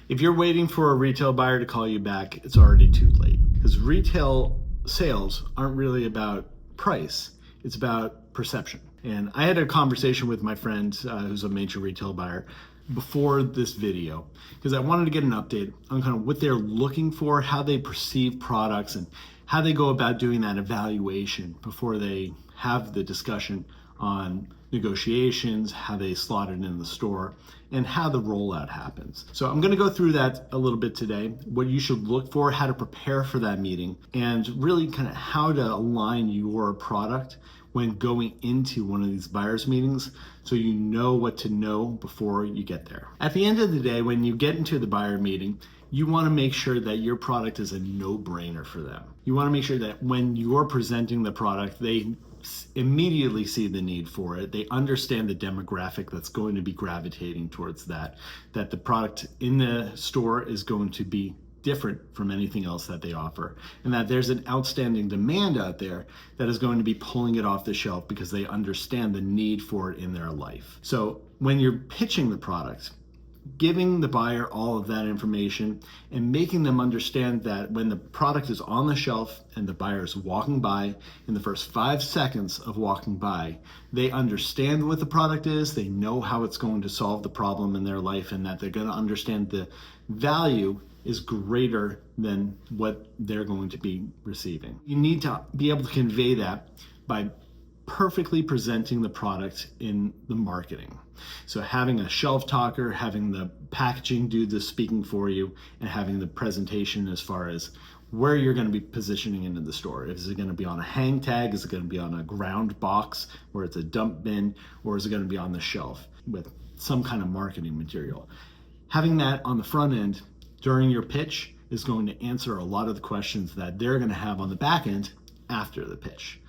If you're waiting for a retail buyer to call you back, it's already too late. Because retail sales aren't really about price, it's about perception. And I had a conversation with my friend who's a major retail buyer before this video because I wanted to get an update on kind of what they're looking for, how they perceive products, and how they go about doing that evaluation before they have the discussion on negotiations, how they slot it in the store, and how the rollout happens. So I'm going to go through that a little bit today, what you should look for, how to prepare for that meeting, and really kind of how to align your product when going into one of these buyers meetings so you know what to know before you get there. At the end of the day, when you get into the buyer meeting, you want to make sure that your product is a no-brainer for them. You want to make sure that when you're presenting the product, they immediately see the need for it. They understand the demographic that's going to be gravitating towards that the product in the store is going to be different from anything else that they offer, and that there's an outstanding demand out there that is going to be pulling it off the shelf because they understand the need for it in their life. So when you're pitching the product, giving the buyer all of that information and making them understand that when the product is on the shelf and the buyer is walking by, in the first 5 seconds of walking by, they understand what the product is, they know how it's going to solve the problem in their life, and that they're going to understand the value is greater than what they're going to be receiving. You need to be able to convey that by perfectly presenting the product in the marketing. So having a shelf talker, having the packaging do the speaking for you, and having the presentation as far as where you're going to be positioning into the store. Is it going to be on a hang tag? Is it going to be on a ground box where it's a dump bin? Or is it going to be on the shelf with some kind of marketing material? Having that on the front end during your pitch is going to answer a lot of the questions that they're going to have on the back end after the pitch.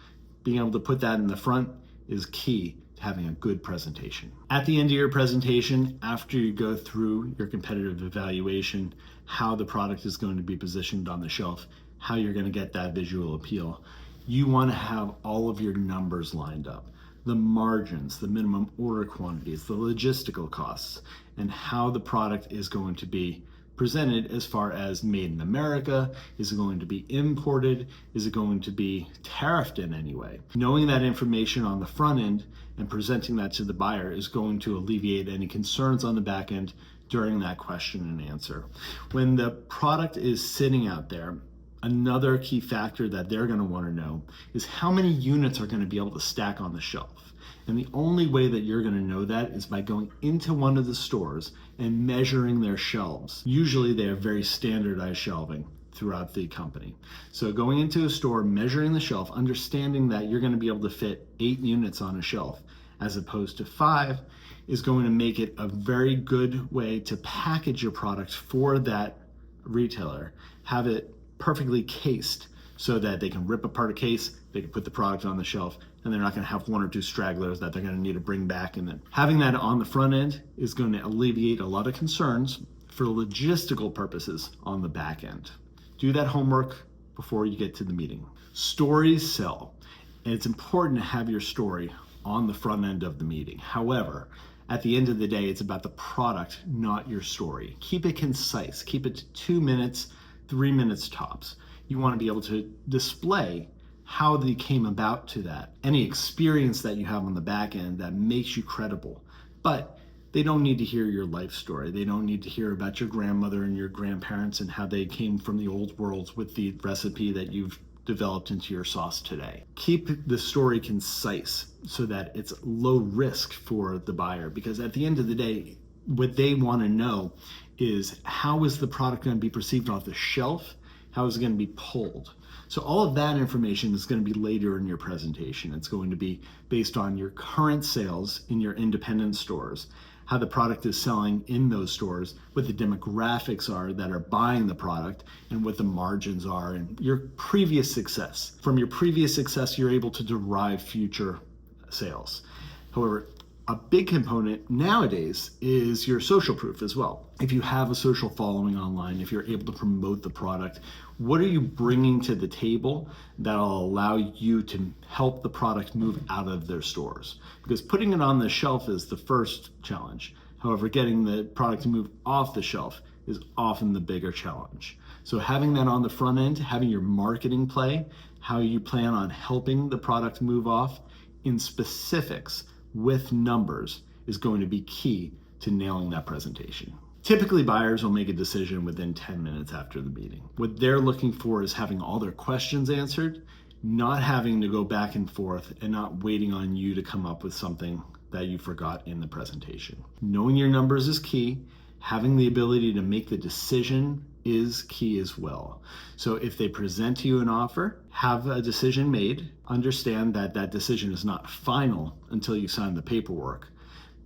Being able to put that in the front is key to having a good presentation. At the end of your presentation, after you go through your competitive evaluation, how the product is going to be positioned on the shelf, how you're going to get that visual appeal, you want to have all of your numbers lined up. The margins, the minimum order quantities, the logistical costs, and how the product is going to be presented as far as made in America. Is it going to be imported? Is it going to be tariffed in any way? Knowing that information on the front end and presenting that to the buyer is going to alleviate any concerns on the back end during that question and answer. When the product is sitting out there, another key factor that they're going to want to know is how many units are going to be able to stack on the shelf. And the only way that you're going to know that is by going into one of the stores and measuring their shelves. Usually they have very standardized shelving throughout the company. So going into a store, measuring the shelf, understanding that you're going to be able to fit 8 units on a shelf as opposed to 5 is going to make it a very good way to package your product for that retailer. Have it perfectly cased so that they can rip apart a case, they can put the product on the shelf, and they're not going to have 1 or 2 stragglers that they're going to need to bring back. And then having that on the front end is going to alleviate a lot of concerns for logistical purposes on the back end. Do that homework before you get to the meeting. Stories sell, and it's important to have your story on the front end of the meeting. However, at the end of the day, it's about the product, not your story. Keep it concise. Keep it to 2 minutes, 3 minutes tops. You want to be able to display how they came about to that, any experience that you have on the back end that makes you credible. But they don't need to hear your life story. They don't need to hear about your grandmother and your grandparents and how they came from the old world with the recipe that you've developed into your sauce today. Keep the story concise so that it's low risk for the buyer, because at the end of the day, what they want to know is how is the product going to be perceived off the shelf? How is it going to be pulled? So all of that information is going to be later in your presentation. It's going to be based on your current sales in your independent stores, how the product is selling in those stores, what the demographics are that are buying the product, and what the margins are, and your previous success. From your previous success, you're able to derive future sales. However, a big component nowadays is your social proof as well. If you have a social following online, if you're able to promote the product, what are you bringing to the table that'll allow you to help the product move out of their stores? Because putting it on the shelf is the first challenge. However, getting the product to move off the shelf is often the bigger challenge. So having that on the front end, having your marketing play, how you plan on helping the product move off in specifics with numbers is going to be key to nailing that presentation. Typically, buyers will make a decision within 10 minutes after the meeting. What they're looking for is having all their questions answered, not having to go back and forth and not waiting on you to come up with something that you forgot in the presentation. Knowing your numbers is key. Having the ability to make the decision is key as well. So if they present to you an offer, have a decision made. Understand that that decision is not final until you sign the paperwork,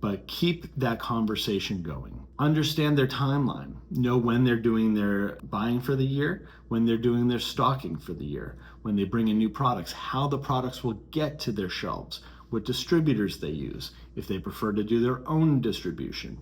but keep that conversation going. Understand their timeline. Know when they're doing their buying for the year, when they're doing their stocking for the year, when they bring in new products, how the products will get to their shelves, what distributors they use, if they prefer to do their own distribution.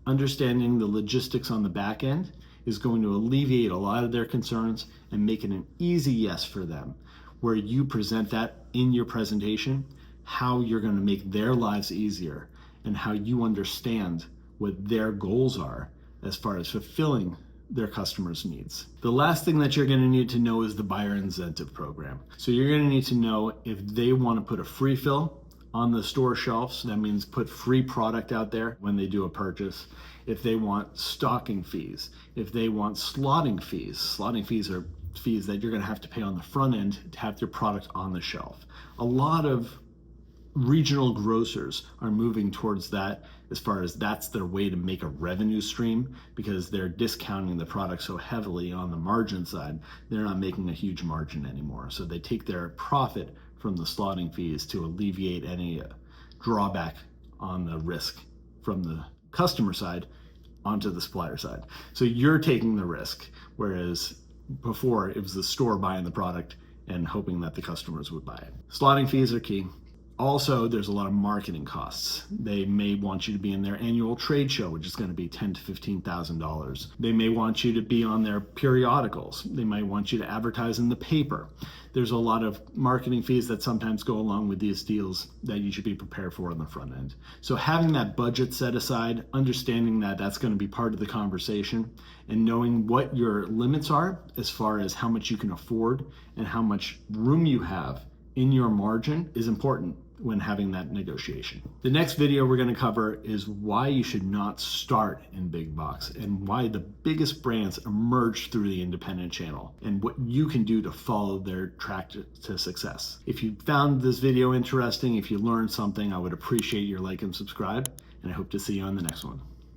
Understanding the logistics on the back end is going to alleviate a lot of their concerns and make it an easy yes for them, where you present that in your presentation, how you're going to make their lives easier and how you understand what their goals are as far as fulfilling their customers' needs. The last thing that you're going to need to know is the buyer incentive program. So you're going to need to know if they want to put a free fill on the store shelves. That means put free product out there when they do a purchase. If they want stocking fees, if they want slotting fees. Slotting fees are fees that you're going to have to pay on the front end to have your product on the shelf. A lot of regional grocers are moving towards that as far as that's their way to make a revenue stream, because they're discounting the product so heavily on the margin side, they're not making a huge margin anymore. So they take their profit from the slotting fees to alleviate any drawback on the risk from the customer side onto the supplier side. So you're taking the risk, whereas before it was the store buying the product and hoping that the customers would buy it. Slotting fees are key. Also, there's a lot of marketing costs. They may want you to be in their annual trade show, which is going to be $10,000 to $15,000. They may want you to be on their periodicals. They might want you to advertise in the paper. There's a lot of marketing fees that sometimes go along with these deals that you should be prepared for on the front end. So having that budget set aside, understanding that that's going to be part of the conversation, and knowing what your limits are as far as how much you can afford and how much room you have in your margin is important when having that negotiation. The next video we're going to cover is why you should not start in big box and why the biggest brands emerge through the independent channel and what you can do to follow their track to success. If you found this video interesting, if you learned something, I would appreciate your like and subscribe, and I hope to see you on the next one.